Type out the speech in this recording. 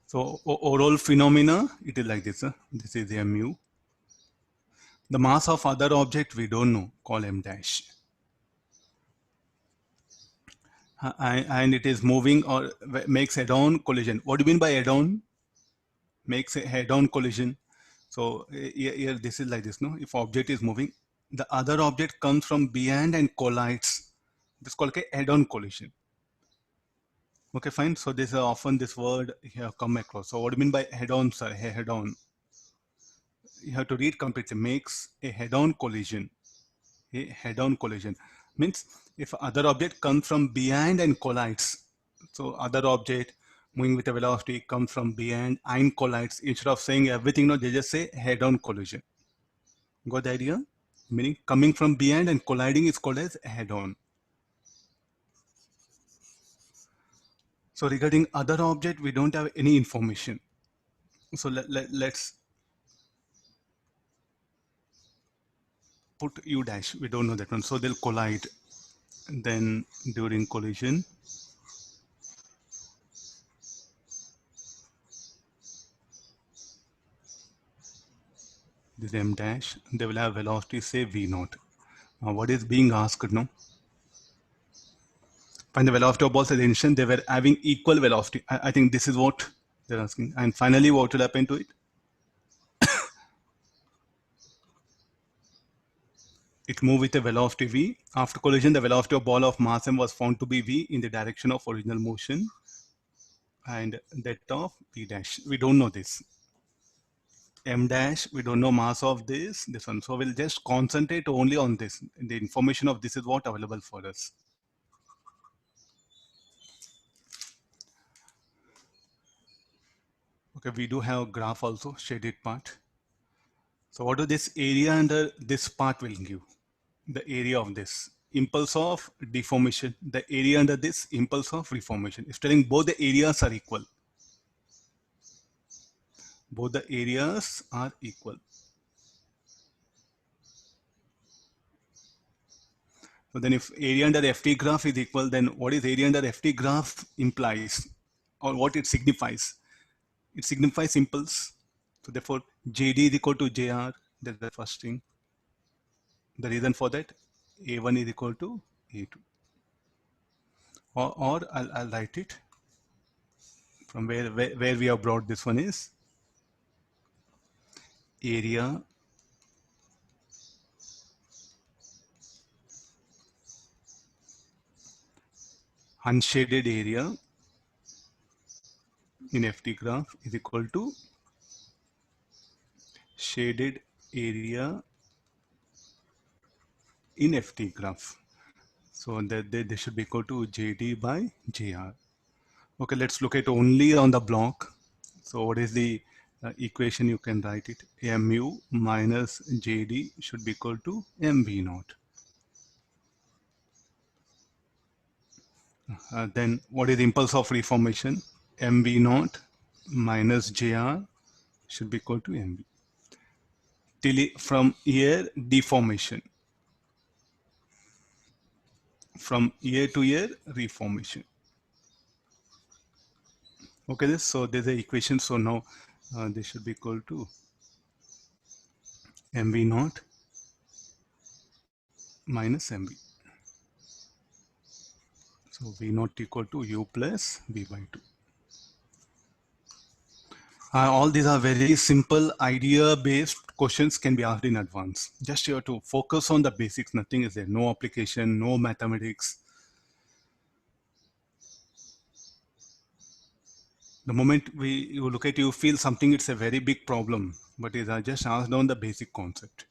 So overall phenomena, it is like this. This is mu. The mass of other object we don't know, call m dash. And it is moving or makes head-on collision. What do you mean by head-on? Makes a head-on collision. So here this is like this, no? If object is moving, the other object comes from behind and collides. This is called a head-on collision. Okay, fine. So this is often this word here come across. So what do you mean by head-on, sir? Head-on. You have to read completely. Makes a head-on collision. A head-on collision means if other object comes from behind and collides. So other object moving with a velocity comes from behind and collides. Instead of saying everything, no, they just say head-on collision. Got the idea? Meaning coming from behind and colliding is called as head-on. So regarding other object, we don't have any information. So let's put u dash. We don't know that one. So they'll collide. And then during collision, this m dash, they will have velocity, say v naught. Now what is being asked now? Find the velocity of balls at the instant they were having equal velocity. I think this is what they're asking. And finally, what will happen to it? It moved with a velocity v. After collision, the velocity of ball of mass m was found to be v in the direction of original motion, and that of v dash. We don't know this. M dash, we don't know mass of this one. So we'll just concentrate only on this. The information of this is what available for us. Okay, we do have graph also, shaded part. So what do this area under this part will give? The area of this impulse of deformation, the area under this impulse of reformation. It's telling both the areas are equal. Both the areas are equal. So then if area under FT graph is equal, then what is area under FT graph implies, or what it signifies? It signifies impulse. So therefore, JD is equal to JR. That's the first thing. The reason for that, A1 is equal to A2. Or I'll write it from where we have brought this one is area unshaded area in FT graph is equal to shaded area in FT graph. So that they should be equal to JD by JR. Okay, let's look at only on the block. So what is the equation? You can write it. Mu minus JD should be equal to MV naught. Then what is the impulse of reformation? MV naught minus JR should be equal to MV. Till from here, deformation. From year to year, reformation. Okay, so there's the equation. So now this should be equal to MV naught minus MV. So V naught equal to U plus V by 2. All these are very simple idea-based questions, can be asked in advance. Just you have to focus on the basics. Nothing is there. No application, no mathematics. The moment you look at it, you feel something, it's a very big problem, but it is just asked down the basic concept.